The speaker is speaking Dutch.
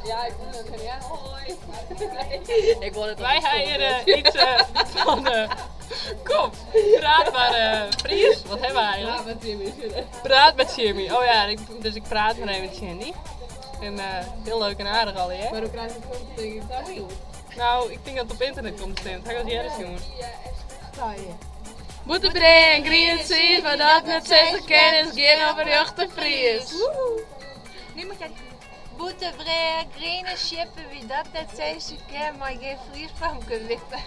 Ja, ik vond het geniaal. Hoi. Ik word het Wij gaan hier iets van... kom, praat maar Fries. Wat hebben we eigenlijk? Ja, met Jimmy. Praat met Jimmy. Oh ja, dus ik praat maar even met Jenny. En heel leuk en aardig al, hè? Maar hoe krijg je het komt, denk ik, thuis doen? Nou, ik denk dat het op internet komt te stemmen. Ga ik als jij eens doen. Moeten brengen, green zien, maar dat net zes kennis, geen over de Fries. Nu moet jij Boete brengen, green shippen, wie dat net zes kennen, maar geen Fries van kunnen weten.